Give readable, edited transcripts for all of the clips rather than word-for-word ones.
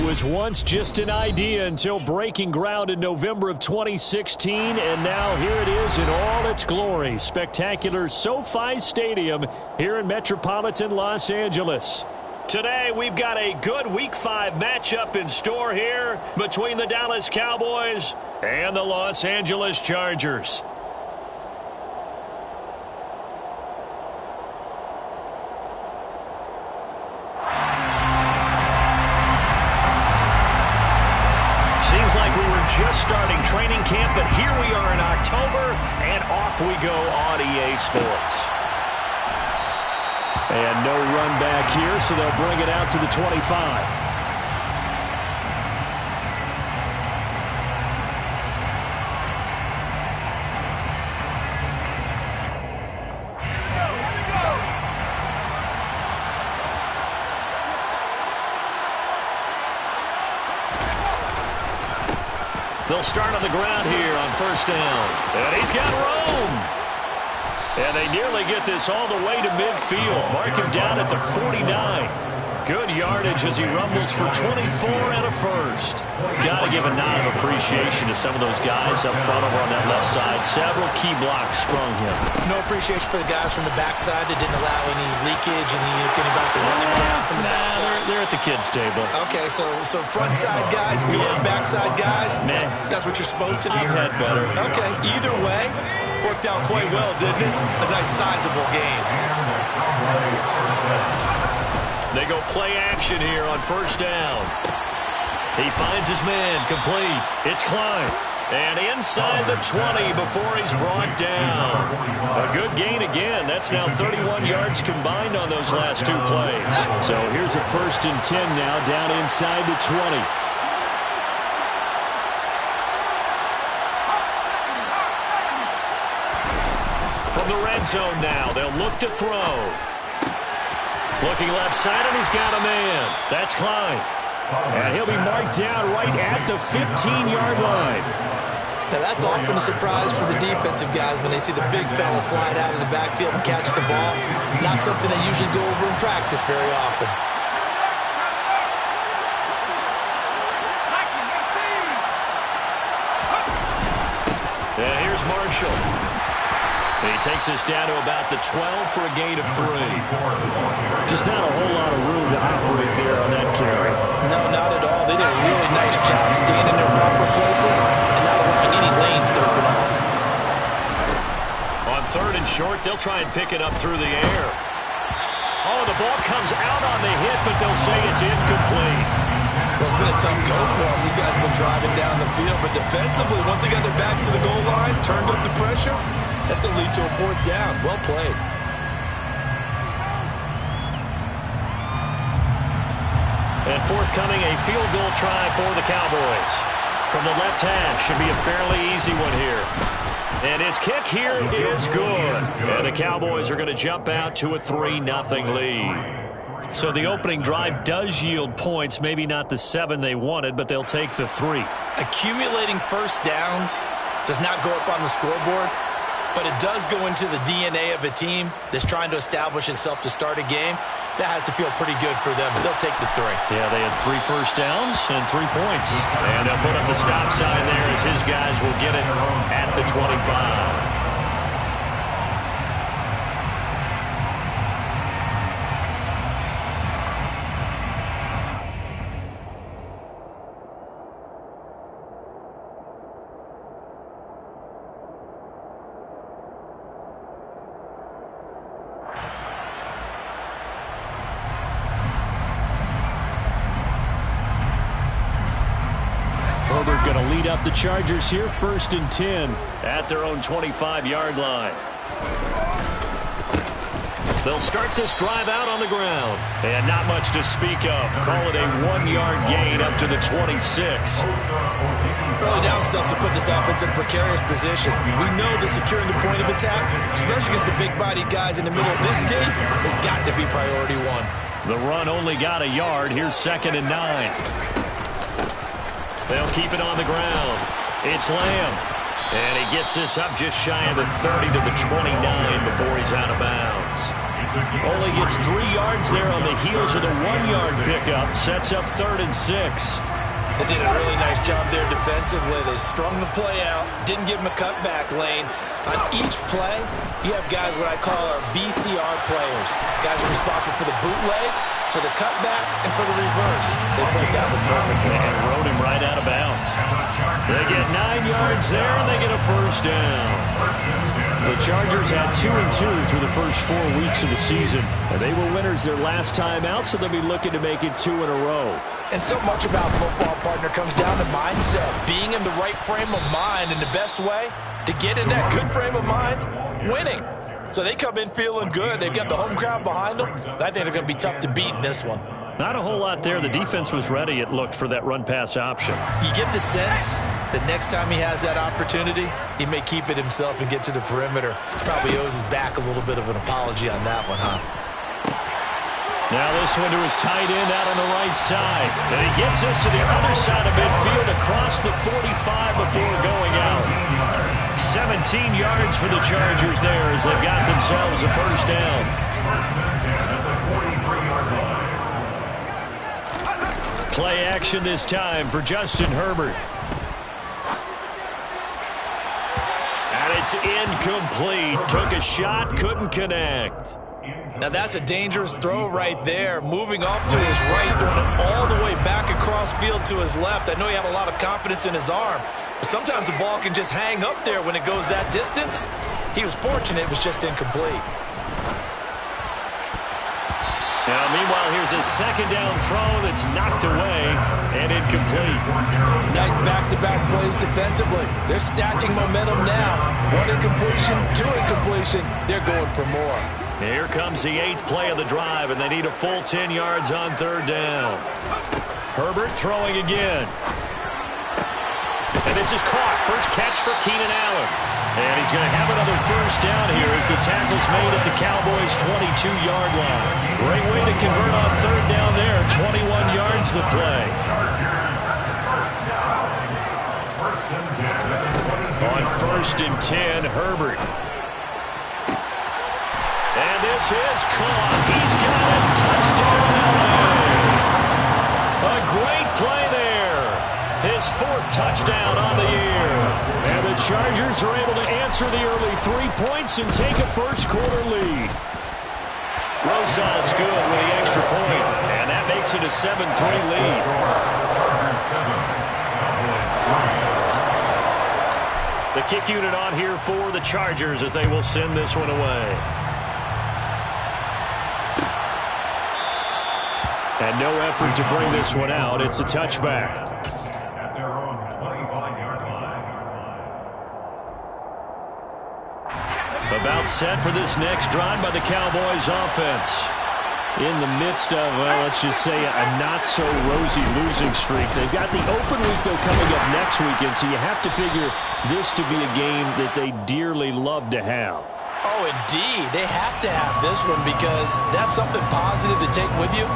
was once just an idea until breaking ground in November of 2016, and now here it is in all its glory. Spectacular SoFi Stadium here in metropolitan Los Angeles. Today, we've got a good Week 5 matchup in store here between the Dallas Cowboys and the Los Angeles Chargers. Seems like we were just starting training camp, but here we are in October, and off we go on EA Sports. And no run back here, so they'll bring it out to the 25. They'll start on the ground here on first down. And he's got room. And they nearly get this all the way to midfield. Mark him down at the 49. Good yardage as he rumbles for 24 and a first. Got to give a nod of appreciation to some of those guys up front over on that left side. Several key blocks sprung him. No appreciation for the guys from the backside that didn't allow any leakage and getting back to running around from the backside. They're at the kids' table. Okay, so front side guys, good. Backside guys, meh. That's what you're supposed to do. You had better. Okay, either way, worked out quite well, didn't it? A nice sizable game. They go play action here on first down. He finds his man, complete. It's Klein. And inside the 20 before he's brought down. A good gain again. That's now 31 yards combined on those last two plays. So here's a 1st and 10 now down inside the 20. From the red zone now, they'll look to throw. Looking left side, and he's got a man. That's Klein. And he'll be marked down right at the 15-yard line. Now, that's often a surprise for the defensive guys when they see the big fella slide out of the backfield and catch the ball. Not something they usually go over in practice very often. And here's Marshall. He takes us down to about the 12 for a gain of 3. Just not a whole lot of room to operate there on that carry. No, not at all. They did a really nice job staying in their proper places and not allowing any lanes to open up. On 3rd and short, they'll try and pick it up through the air. Oh, the ball comes out on the hit, but they'll say it's incomplete. Well, it's been a tough go for them. These guys have been driving down the field, but defensively, once they got their backs to the goal line, turned up the pressure, that's going to lead to a 4th down. Well played. And forthcoming, a field goal try for the Cowboys. From the left hash, should be a fairly easy one here. And his kick here is good. And the Cowboys are going to jump out to a 3-0 lead. So the opening drive does yield points, maybe not the 7 they wanted, but they'll take the 3. Accumulating first downs does not go up on the scoreboard, but it does go into the DNA of a team that's trying to establish itself to start a game. That has to feel pretty good for them. They'll take the 3. Yeah, they had 3 first downs and 3 points. And they'll put up the stop sign there as his guys will get it at the 25. Herbert going to lead up the Chargers here, 1st and 10 at their own 25-yard line. They'll start this drive out on the ground. And not much to speak of. Call it a 1-yard gain up to the 26. Early down stuff to put this offense in a precarious position. We know that securing the point of attack, especially against the big-bodied guys in the middle of this D, has got to be priority 1. The run only got a yard. Here's 2nd and 9. They'll keep it on the ground. It's Lamb. And he gets this up just shy of the 30 to the 29 before he's out of bounds. Only gets 3 yards there on the heels of the 1-yard pickup. Sets up 3rd and 6. They did a really nice job there defensively. They strung the play out, didn't give him a cutback lane. On each play, you have guys what I call our BCR players. Guys are responsible for the bootleg, for the cutback, and for the reverse. They played that one perfectly. And rode him right out of bounds. They get 9 yards there, and they get a 1st down. The Chargers had 2-2 through the first 4 weeks of the season. And they were winners their last time out, so they'll be looking to make it 2 in a row. And so much about football, partner, comes down to mindset. Being in the right frame of mind, and the best way to get in that good frame of mind, winning. So they come in feeling good. They've got the home crowd behind them. I think they're going to be tough to beat in this one. Not a whole lot there. The defense was ready, it looked, for that run-pass option. You get the sense that next time he has that opportunity, he may keep it himself and get to the perimeter. Probably owes his back a little bit of an apology on that one, huh? Now this one to his tight end out on the right side. And he gets us to the other side of midfield across the 45 before going out. 17 yards for the Chargers there as they've got themselves a 1st down. Play action this time for Justin Herbert. And it's incomplete. Took a shot, couldn't connect. Now that's a dangerous throw right there. Moving off to his right, throwing it all the way back across field to his left. I know he had a lot of confidence in his arm, but sometimes the ball can just hang up there when it goes that distance. He was fortunate it was just incomplete. Now, meanwhile, here's a 2nd down throw that's knocked away and incomplete. Nice back-to-back plays defensively. They're stacking momentum now. 1 incompletion, 2 incompletion. They're going for more. Here comes the 8th play of the drive, and they need a full 10 yards on 3rd down. Herbert throwing again. And this is caught. First catch for Keenan Allen. And he's going to have another 1st down here as the tackle's made at the Cowboys' 22-yard line. Great way to convert on 3rd down there. 21 yards the play. On 1st and 10, Herbert. And this is caught. He's got it. Touchdown, LA. A great play there. His 4th touchdown on the year. And the Chargers are able to answer the early 3 points and take a first-quarter lead. Rosas good with the extra point. And that makes it a 7-3 lead. The kick unit on here for the Chargers as they will send this one away. And no effort to bring this one out. It's a touchback. At their own 25-yard line. About set for this next drive by the Cowboys offense. In the midst of, well, let's just say a not-so-rosy losing streak. They've got the open week, though, coming up next weekend, so you have to figure this to be a game that they dearly love to have. Oh, indeed. They have to have this one because that's something positive to take with you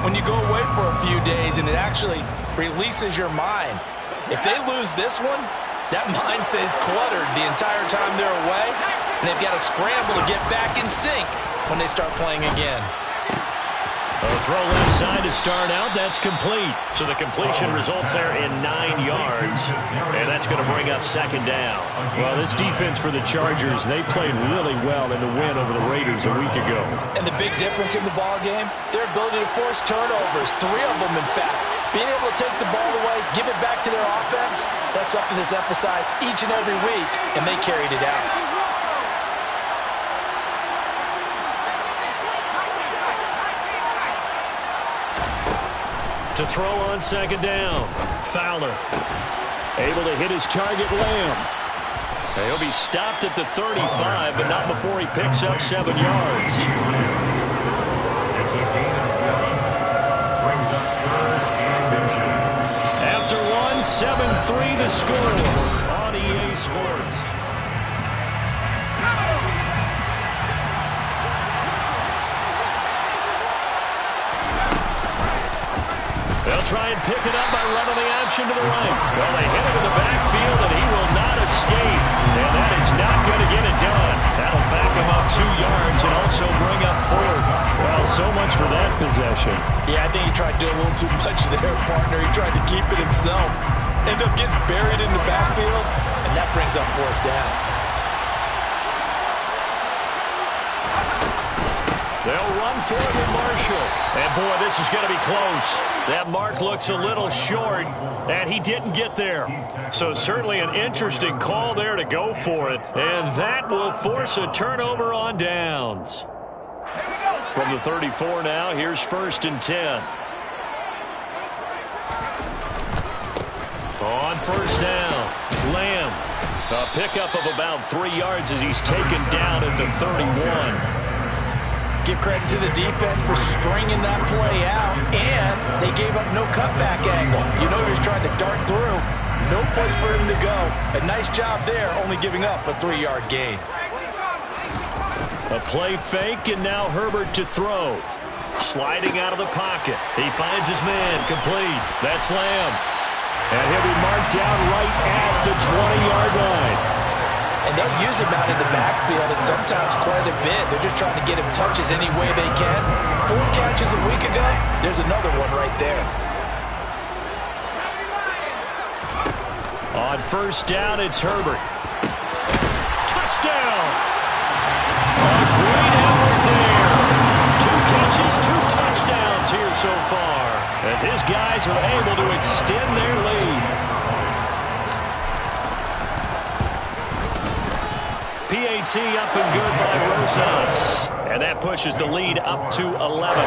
when you go away for a few days, and it actually releases your mind. If they lose this one, that mind stays cluttered the entire time they're away, and they've got to scramble to get back in sync when they start playing again. A throw left side to start out. That's complete. So the completion results there in 9 yards. And that's going to bring up 2nd down. Well, this defense for the Chargers, they played really well in the win over the Raiders a week ago. And the big difference in the ball game, their ability to force turnovers, 3 of them, in fact. Being able to take the ball away, give it back to their offense, that's something that's emphasized each and every week, and they carried it out. To throw on 2nd down. Fowler able to hit his target, Lamb. He'll be stopped at the 35, but not before he picks up 7 yards. After 1, 7-3 the score on EA Sports. They'll try and pick it up by running the option to the right. Well, they hit him in the backfield, and he will not escape. And that is not going to get it done. That'll back him up 2 yards and also bring up 4. possession. Yeah, I think he tried to do a little too much there, partner. He tried to keep it himself. End up getting buried in the backfield, and that brings up fourth down. They'll run for it with Marshall. And, boy, this is going to be close. That mark looks a little short, and he didn't get there. So certainly an interesting call there to go for it. And that will force a turnover on downs. From the 34 now, here's 1st and 10. On 1st down, Lamb. A pickup of about 3 yards as he's taken down at the 31. Give credit to the defense for stringing that play out, and they gave up no cutback angle. You know he was trying to dart through. No place for him to go. A nice job there, only giving up a 3-yard gain. A play fake, and now Herbert to throw. Sliding out of the pocket. He finds his man, complete. That's Lamb. And he'll be marked down right at the 20-yard line. And they'll use him out in the backfield, and sometimes quite a bit. They're just trying to get him touches any way they can. 4 catches a week ago. There's another one right there. On 1st down, it's Herbert. Touchdown! A great effort there. 2 catches, 2 touchdowns here so far, as his guys are able to extend their lead. PAT up and good by Rosas. And that pushes the lead up to 11.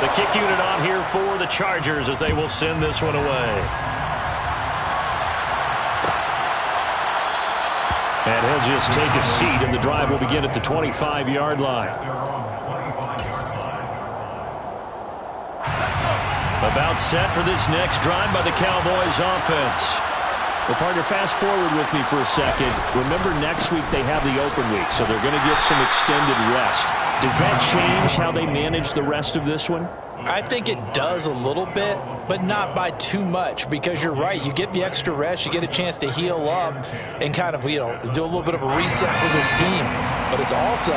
The kick unit on here for the Chargers as they will send this one away. And he'll just take a seat, and the drive will begin at the 25-yard line. About set for this next drive by the Cowboys offense. Well, partner, fast forward with me for a second. Remember, next week they have the open week, so they're going to get some extended rest. Does that change how they manage the rest of this one? I think it does a little bit, but not by too much, because you're right. You get the extra rest, you get a chance to heal up and kind of, do a little bit of a reset for this team. But it's also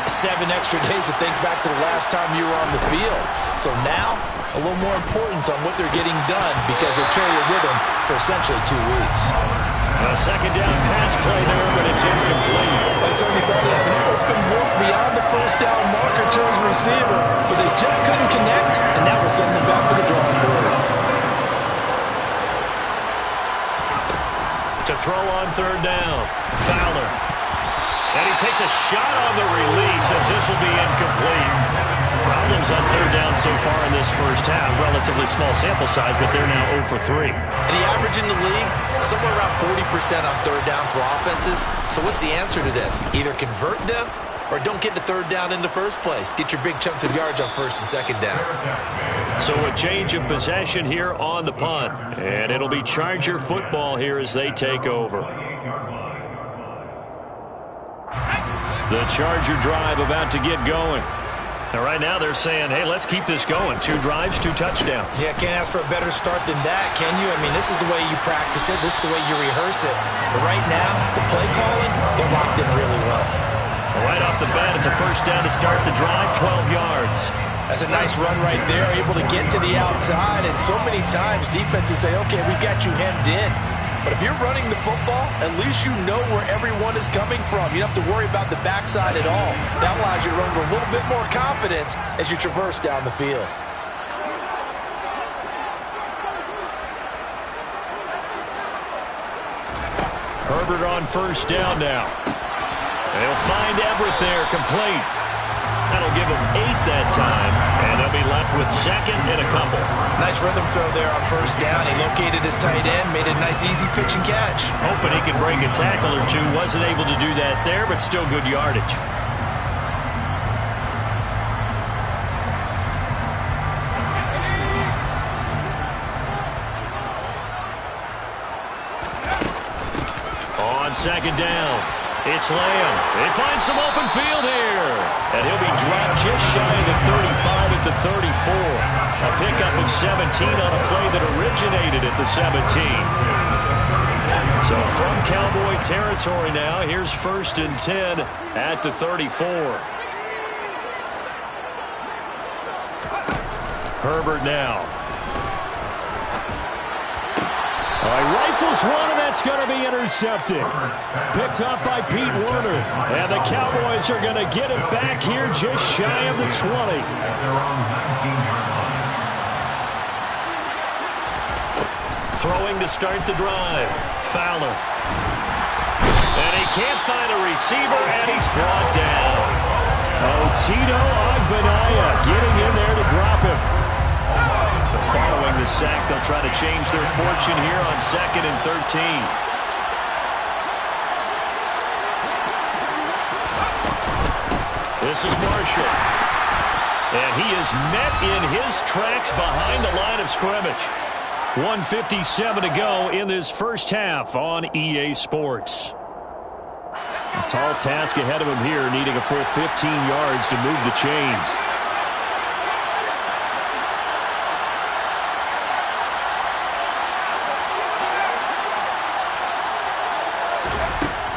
7 extra days to think back to the last time you were on the field. So now, a little more importance on what they're getting done, because they carry it with them for essentially 2 weeks. A 2nd down pass play there, but it's incomplete. They certainly probably have an open look beyond the 1st down marker to his receiver, but they just couldn't connect, and that will send them back to the drawing board. To throw on 3rd down, Fowler. And he takes a shot on the release as this will be incomplete. Problems on 3rd down so far in this first half. Relatively small sample size, but they're now 0 for 3. And the average in the league, somewhere around 40% on 3rd down for offenses. So what's the answer to this? Either convert them or don't get to 3rd down in the first place. Get your big chunks of yards on 1st and 2nd down. So a change of possession here on the punt. And it'll be Charger football here as they take over. The Charger drive about to get going. Now, right now they're saying, hey, let's keep this going. 2 drives, 2 touchdowns. Yeah, can't ask for a better start than that, can you? I mean, this is the way you practice it. This is the way you rehearse it. But right now, the play calling, they're locked in really well. Right off the bat, it's a 1st down to start the drive, 12 yards. That's a nice run right there, able to get to the outside. And so many times defenses say, okay, we got you hemmed in. But if you're running the football, at least you know where everyone is coming from. You don't have to worry about the backside at all. That allows you to run with a little bit more confidence as you traverse down the field. Herbert on 1st down now. They'll find Everett there, complete. That'll give him 8 that time, and they'll be left with 2nd and a couple. Nice rhythm throw there on 1st down. He located his tight end, made a nice easy pitch and catch. Hoping he can break a tackle or 2. Wasn't able to do that there, but still good yardage. On 2nd down, it's Lamb. They find some open field here. And he'll be dropped just shy of the 35 at the 34. A pickup of 17 on a play that originated at the 17. So from Cowboy territory now, here's 1st and 10 at the 34. Herbert now. He rifles one, and that's going to be intercepted. Picked up by Pete Werner. And the Cowboys are going to get it back here just shy of the 20. At their own 19-yard line. Throwing to start the drive. Fowler. And he can't find a receiver, and he's brought down. Tito Ogbonnaya getting in there to drop him. Following the sack, they'll try to change their fortune here on 2nd and 13. This is Marshall. And he is met in his tracks behind the line of scrimmage. 1:57 to go in this first half on EA Sports. A tall task ahead of him here, needing a full 15 yards to move the chains.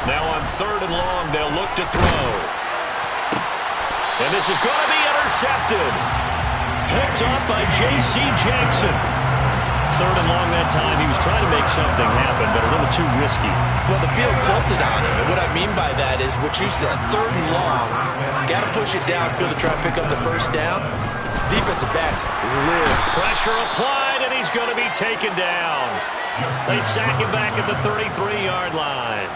Now on 3rd and long, they'll look to throw. And this is going to be intercepted. Picked off by J.C. Jackson. 3rd and long that time. He was trying to make something happen, but a little too risky. Well, the field tilted on him. And what I mean by that is what you said. 3rd and long. Got to push it downfield to try to pick up the first down. Defensive backs live. Pressure applied, and he's going to be taken down. They sack him back at the 33-yard line.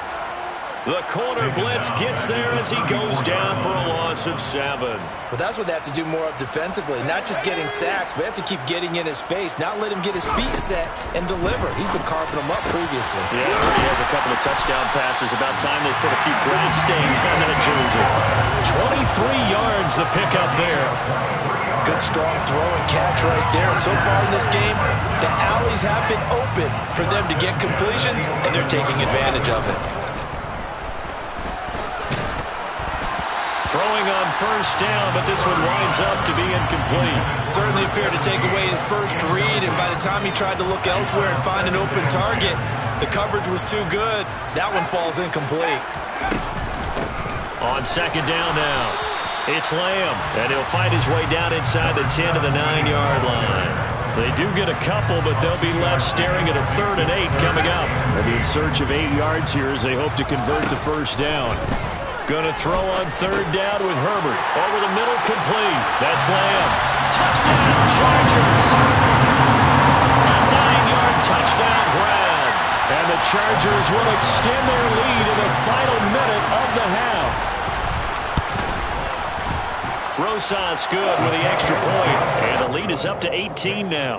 The corner blitz gets there as he goes down for a loss of 7. But that's what they have to do more of defensively. Not just getting sacks, but they have to keep getting in his face. Not let him get his feet set and deliver. He's been carving them up previously. Yeah, he has a couple of touchdown passes. About time they put a few grass stains on that jersey. 23 yards the pickup there. Good strong throw and catch right there. And so far in this game, the alleys have been open for them to get completions, and they're taking advantage of it. Throwing on 1st down, but this one winds up to be incomplete. Certainly appeared to take away his first read, and by the time he tried to look elsewhere and find an open target, the coverage was too good. That one falls incomplete. On 2nd down now, it's Lamb, and he'll find his way down inside the 10 to the 9-yard line. They do get a couple, but they'll be left staring at a 3rd and 8 coming up. They'll be in search of 8 yards here as they hope to convert the 1st down. Going to throw on 3rd down with Herbert. Over the middle, complete. That's Lamb. Touchdown, Chargers. A 9-yard touchdown grab. And the Chargers will extend their lead in the final minute of the half. Rosas good with the extra point. And the lead is up to 18 now.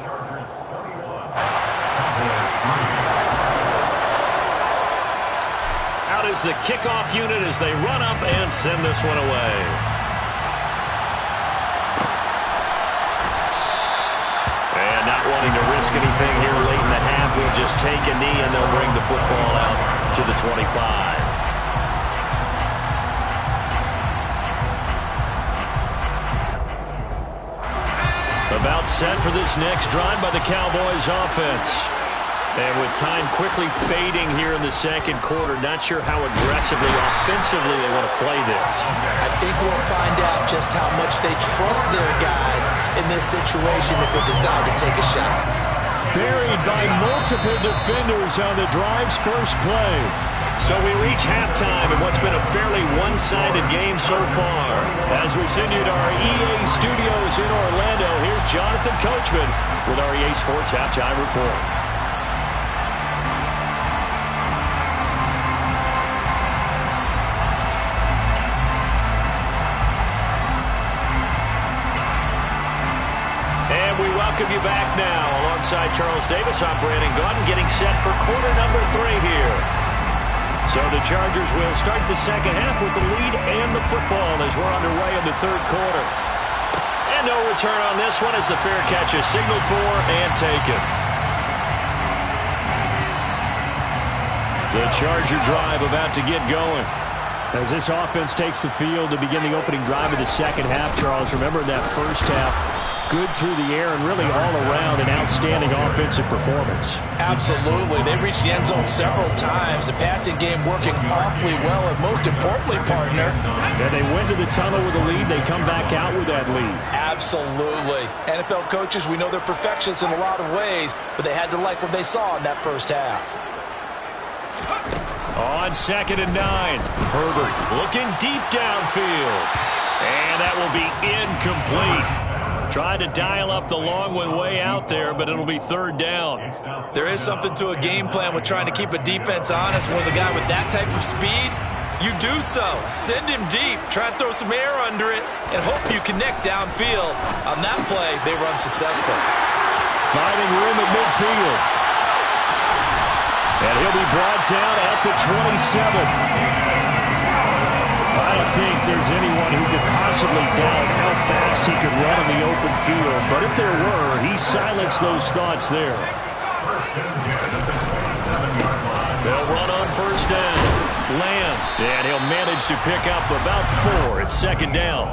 Chargers 21. Cowboys 3. Out is the kickoff unit as they run up and send this one away. And not wanting to risk anything here late in the half, we'll just take a knee and they'll bring the football out to the 25. About set for this next drive by the Cowboys offense. And with time quickly fading here in the 2nd quarter, not sure how aggressively, offensively they want to play this. I think we'll find out just how much they trust their guys in this situation if they decide to take a shot. Buried by multiple defenders on the drive's first play. So we reach halftime in what's been a fairly one-sided game so far. As we send you to our EA studios in Orlando, here's Jonathan Coachman with our EA Sports Halftime Report. Welcome you back now. Alongside Charles Davis, I'm Brandon Gaudin, getting set for quarter number 3 here. So the Chargers will start the 2nd half with the lead and the football as we're underway in the 3rd quarter. And no return on this one as the fair catch is signaled for and taken. The Charger drive about to get going. As this offense takes the field to begin the opening drive of the 2nd half, Charles, remember in that first half, good through the air and really all around an outstanding offensive performance. Absolutely. They reached the end zone several times. The passing game working awfully well, and most importantly, partner. And they went to the tunnel with a lead. They come back out with that lead. Absolutely. NFL coaches, we know they're perfectionists in a lot of ways, but they had to like what they saw in that first half. On 2nd and 9, Herbert looking deep downfield. And that will be incomplete. Tried to dial up the long one way out there, but it'll be 3rd down. There is something to a game plan with trying to keep a defense honest. When the guy with that type of speed, you do so. Send him deep. Try and throw some air under it and hope you connect downfield. On that play, they run successful. Finding room at midfield. And he'll be brought down at the 27. I don't think there's anyone who could possibly doubt how fast he could run in the open field. But if there were, he silenced those thoughts there. They'll run on 1st down. Lamb. And he'll manage to pick up about 4 at 2nd down.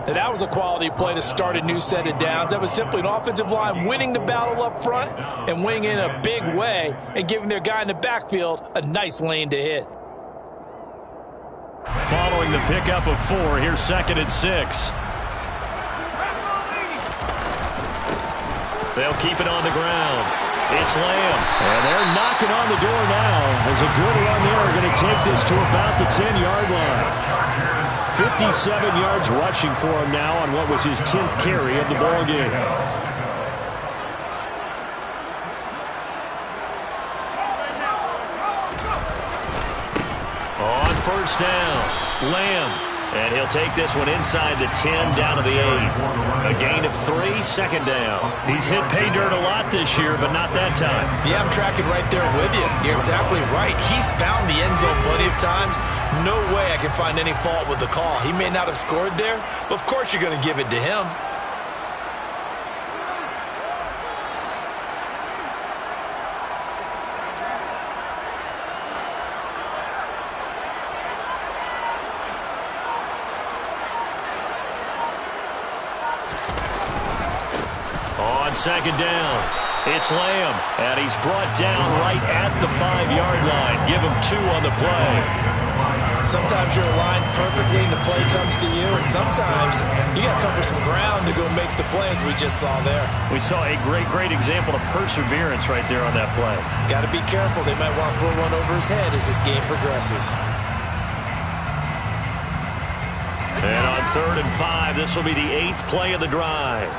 And that was a quality play to start a new set of downs. That was simply an offensive line winning the battle up front and winning in a big way and giving their guy in the backfield a nice lane to hit. Following the pickup of 4, here's 2nd and 6. They'll keep it on the ground. It's Lamb. And they're knocking on the door now. As a good run there, are going to take this to about the 10-yard line. 57 yards rushing for him now on what was his 10th carry of the ball game. On 1st down, Lamb. And he'll take this one inside the 10 down to the 8. A gain of 3, 2nd down. He's hit pay dirt a lot this year, but not that time. Yeah, I'm tracking right there with you. You're exactly right. He's found the end zone plenty of times. No way I can find any fault with the call. He may not have scored there, but of course you're going to give it to him. On 2nd down, it's Lamb, and he's brought down right at the 5-yard line. Give him 2 on the play. Sometimes you're aligned perfectly and the play comes to you, and sometimes you got to cover some ground to go make the play, as we just saw there. We saw a great example of perseverance right there on that play. Got to be careful. They might want to throw one over his head as this game progresses. And on 3rd and 5, this will be the 8th play of the drive.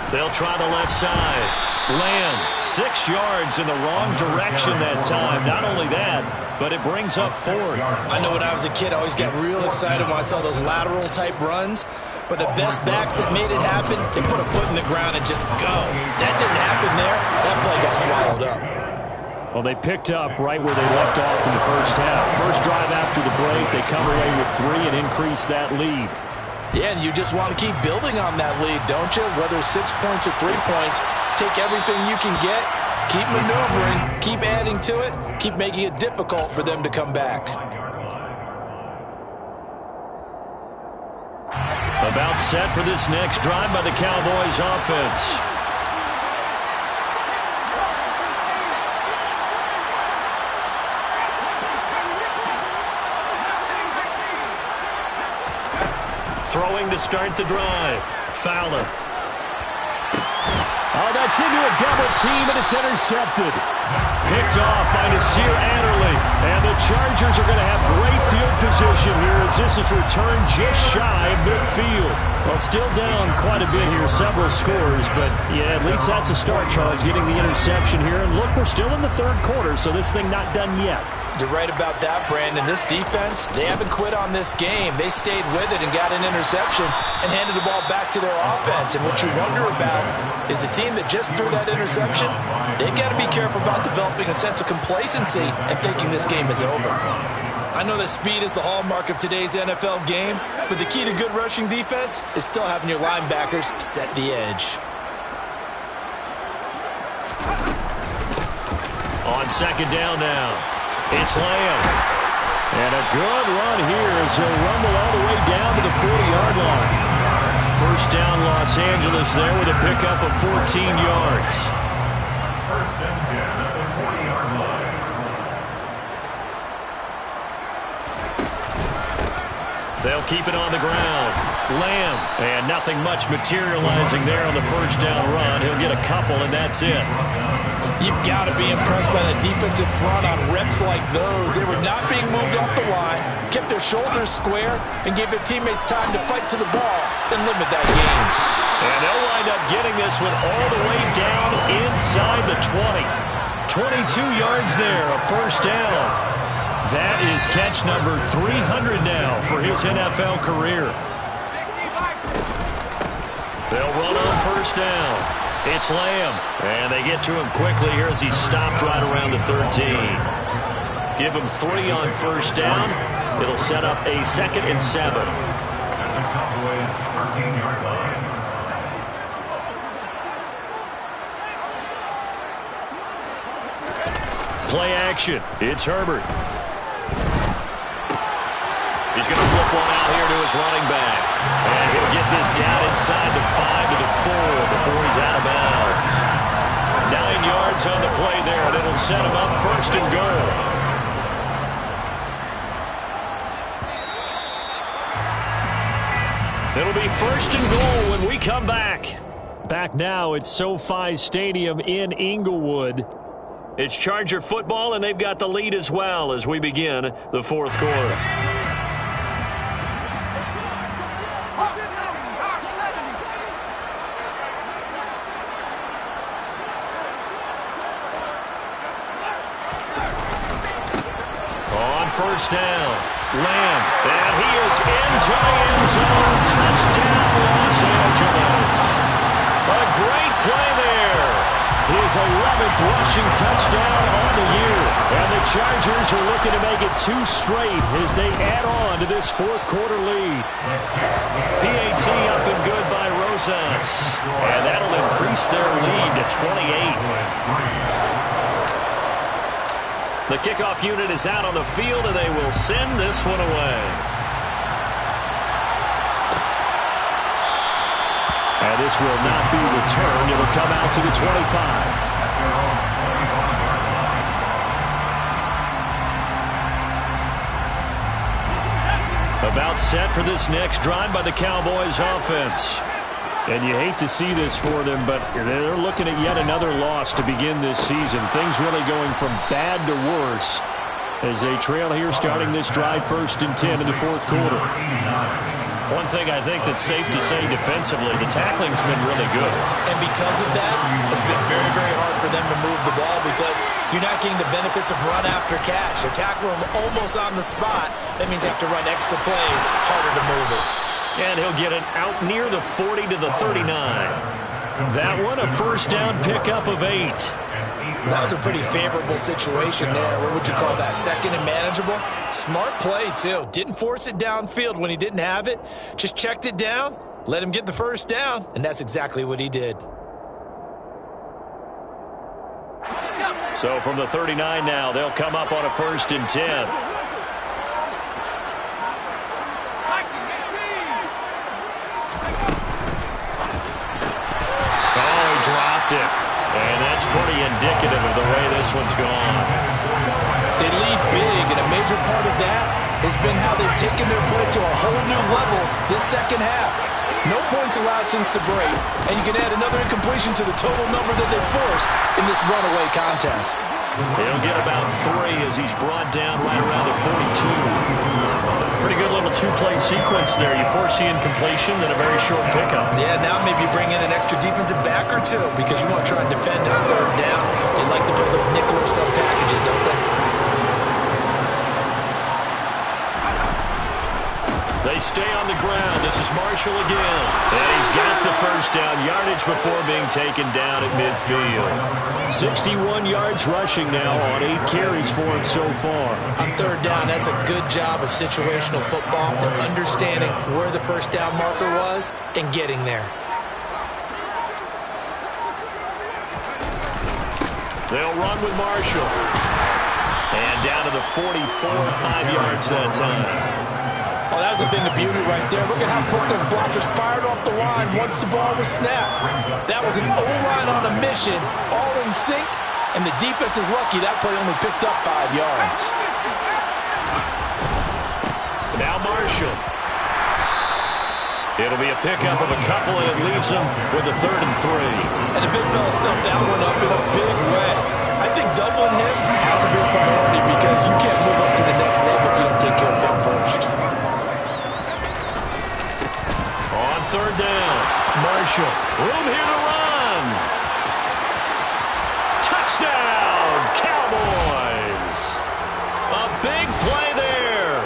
They'll try the left side. Lamb, 6 yards in the wrong direction that time. Not only that, but it brings up 4th. I know when I was a kid, I always got real excited when I saw those lateral type runs. But the best backs that made it happen, they put a foot in the ground and just go. That didn't happen there. That play got swallowed up. Well, they picked up right where they left off in the first half. First drive after the break, they come away with 3 and increase that lead. Yeah, and you just want to keep building on that lead, don't you? Whether it's 6 points or 3 points, take everything you can get, keep maneuvering, keep adding to it, keep making it difficult for them to come back. About set for this next drive by the Cowboys offense. Throwing to start the drive. Fowler. Oh, that's into a double team, and it's intercepted. Picked off by Nasir Adderley. And the Chargers are going to have great field position here as this is returned just shy of midfield. Well, still down quite a bit here, several scores, but yeah, at least that's a start, Charles, getting the interception here. And look, we're still in the 3rd quarter, so this thing not done yet. You're right about that, Brandon. This defense, they haven't quit on this game. They stayed with it and got an interception and handed the ball back to their offense. And what you wonder about is the team that just threw that interception, they've got to be careful about developing a sense of complacency and thinking this game is over. I know that speed is the hallmark of today's NFL game, but the key to good rushing defense is still having your linebackers set the edge. On 2nd down now. It's Lamb. And a good run here as he'll rumble all the way down to the 40-yard line. First down, Los Angeles there with a pickup of 14 yards. First and 10 at the 40-yard line. They'll keep it on the ground. Lamb. And nothing much materializing there on the first down run. He'll get a couple, and that's it. You've got to be impressed by the defensive front on reps like those. They were not being moved off the line, kept their shoulders square, and gave their teammates time to fight to the ball and limit that game. And they'll wind up getting this one all the way down inside the 20. 22 yards there, a first down. That is catch number 300 now for his NFL career. They'll run on first down. It's Lamb. And they get to him quickly here as he stopped right around the 13. Give him 3 on first down. It'll set up a 2nd and 7. At the Cowboys' 13-yard line. Play action. It's Herbert. He's going to flip one out here to his running back. And he'll get this down inside the 5 to the 4 before he's out of bounds. 9 yards on the play there, and it'll set him up first and goal. It'll be first and goal when we come back. Back now at SoFi Stadium in Inglewood. It's Charger football, and they've got the lead as well as we begin the fourth quarter. First down, Lamb, and he is into the end zone. Touchdown, Los Angeles. A great play there. His 11th rushing touchdown on the year. And the Chargers are looking to make it 2 straight as they add on to this fourth quarter lead. PAT up and good by Rosas. And that'll increase their lead to 28. The kickoff unit is out on the field, and they will send this one away. And this will not be returned. It will come out to the 25. About set for this next drive by the Cowboys offense. And you hate to see this for them, but they're looking at yet another loss to begin this season. Things really going from bad to worse as they trail here starting this drive 1st and 10 in the fourth quarter. One thing I think that's safe to say defensively, the tackling's been really good. And because of that, it's been very, very hard for them to move the ball because you're not getting the benefits of run after catch. They're tackling them almost on the spot. That means you have to run extra plays, harder to move it. And he'll get it out near the 40 to the 39. That one, a first down pickup of 8. That was a pretty favorable situation there. What would you call that? 2nd and manageable? Smart play, too. Didn't force it downfield when he didn't have it. Just checked it down, let him get the first down, and that's exactly what he did. So from the 39 now, they'll come up on a 1st and 10. Dropped it. And that's pretty indicative of the way this one's gone. They lead big, and a major part of that has been how they've taken their play to a whole new level this second half. No points allowed since the break, and you can add another incompletion to the total number that they forced in this runaway contest. He'll get about 3 as he's brought down right around the 42. Pretty good little 2-play sequence there. You force the incompletion, then a very short pickup. Yeah, now maybe bring in an extra defensive back or 2 because you want to try and defend on 3rd down. They like to build those nickel or sub packages, don't they? They stay on the ground. This is Marshall again. And he's got the first down yardage before being taken down at midfield. 61 yards rushing now on 8 carries for him so far. On 3rd down, that's a good job of situational football and understanding where the first down marker was and getting there. They'll run with Marshall. And down to the 44, 5 yards that time. Oh, that was a thing of beauty right there. Look at how quick those blockers fired off the line once the ball was snapped. That was an O-line on a mission, all in sync, and the defense is lucky that play only picked up 5 yards. Now Marshall. It'll be a pickup of a couple, and it leaves them with a 3rd and 3. And the big fella stepped that one up in a big way. I think doubling him has to be a priority because you can't move up to the next level if you don't take care of him first. On 3rd down, Marshall. Room here to run. Touchdown, Cowboys. A big play there.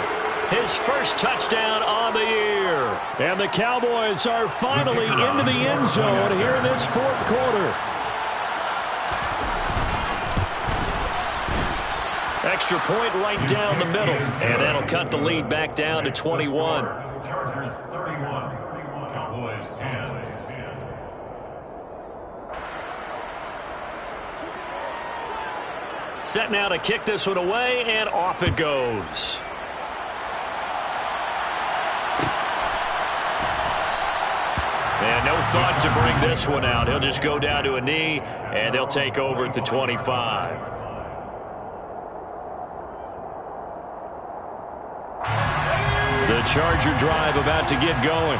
His first touchdown on the year. And the Cowboys are finally into the end zone here in this 4th quarter. Extra point right down the middle. And that'll cut the lead back down to 21. Chargers 31. Cowboys 10. Set now to kick this one away, and off it goes. And no thought to bring this one out. He'll just go down to a knee, and they'll take over at the 25. The Charger drive about to get going.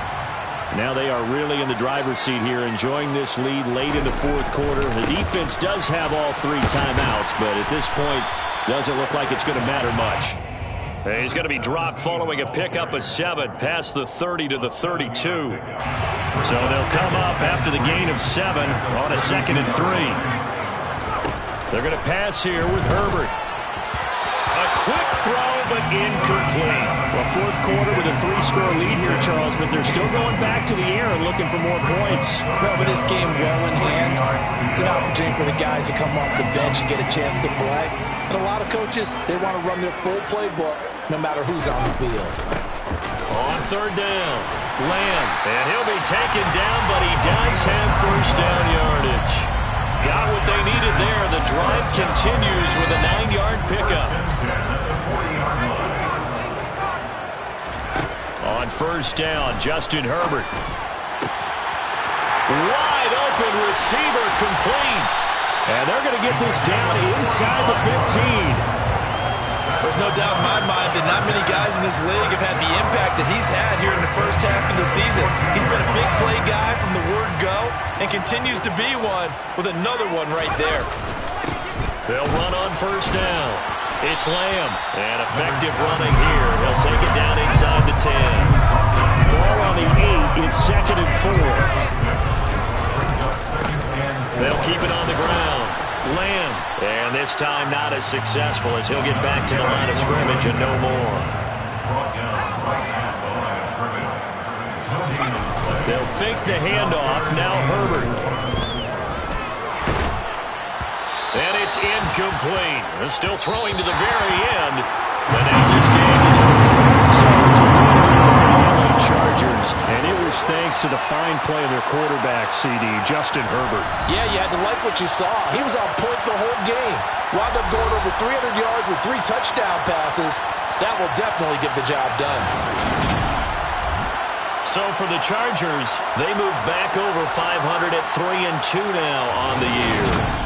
Now they are really in the driver's seat here, enjoying this lead late in the 4th quarter. The defense does have all 3 timeouts, but at this point, doesn't look like it's going to matter much. He's going to be dropped following a pickup of 7 past the 30 to the 32. So they'll come up after the gain of 7 on a 2nd and 3. They're going to pass here with Herbert. A quick throw, but incomplete. Well, 4th quarter with a 3-score lead here, Charles, but they're still going back to the air and looking for more points. Well, with this game well in hand, it's an opportunity for the guys to come off the bench and get a chance to play. And a lot of coaches, they want to run their full playbook no matter who's on the field. On 3rd down, Lamb, and he'll be taken down, but he does have 1st down yardage. Got what they needed there. The drive continues with a 9-yard pickup. On 1st down, Justin Herbert. Wide open receiver, complete. And they're going to get this down inside the 15. There's no doubt in my mind that not many guys in this league have had the impact that he's had here in the first half of the season. He's been a big play guy from the word go and continues to be one with another one right there. They'll run on 1st down. It's Lamb. And effective running here. He'll take it down inside the 10. Ball on the 8. It's 2nd and 4. They'll keep it on the ground. Lamb. And this time not as successful as he'll get back to the line of scrimmage and no more. They'll fake the handoff. Now Herbert. And it's incomplete. They're still throwing to the very end. But now this game is over. So it's a win for the LA Chargers. And it was thanks to the fine play of their quarterback, CD, Justin Herbert. Yeah, you had to like what you saw. He was on point the whole game. Wound up going over 300 yards with 3 touchdown passes. That will definitely get the job done. So for the Chargers, they move back over 500 at 3-2 now on the year.